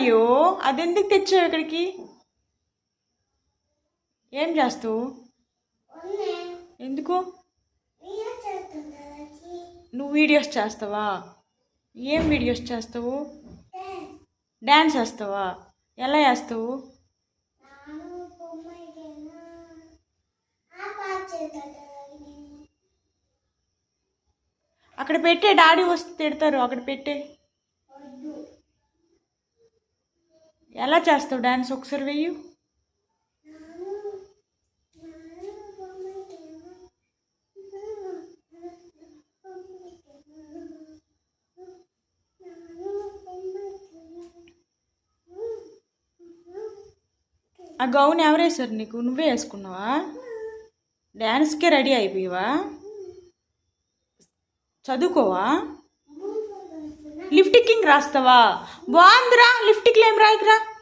అయ్యో అదెందుకు తెచ్చావు ఇక్కడికి? ఏం చేస్తావు? ఎందుకు? నువ్వు వీడియోస్ చేస్తావా? ఏం వీడియోస్ చేస్తావు? డ్యాన్స్ వేస్తావా? ఎలా వేస్తావు? అక్కడ పెట్టే, డాడీ వస్తే తిడతారు. అక్కడ పెట్టే. ఎలా చేస్తావు డ్యాన్స్? ఒకసారి వెయ్యు. ఆ గౌన్ ఎవరు వేసారు నీకు? నువ్వే వేసుకున్నావా? డ్యాన్స్కే రెడీ అయిపోయావా? చదువుకోవా? లిఫ్టికింగ్ రాస్తావా? బాగుందిరా. లిఫ్టిక్లు ఏం రాయకురా.